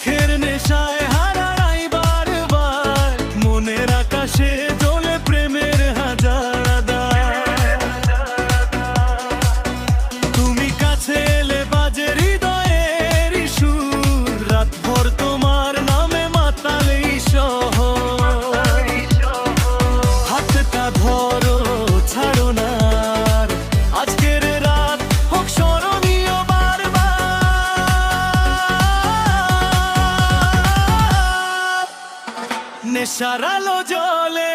সুখের নেশায় হারাই বারবার, মনের আকাশে জ্বলে প্রেমের হাজার আধার। তুমি কাছে এলে বাজে হৃদয়ের সুর, রাতভর তোমার নামে মাতালেই শহর। হাতটা ধরো, ছাড়ো না, আজকের রাত হোক স্মরণীয় বারবার। নেশার আলো জ্বলে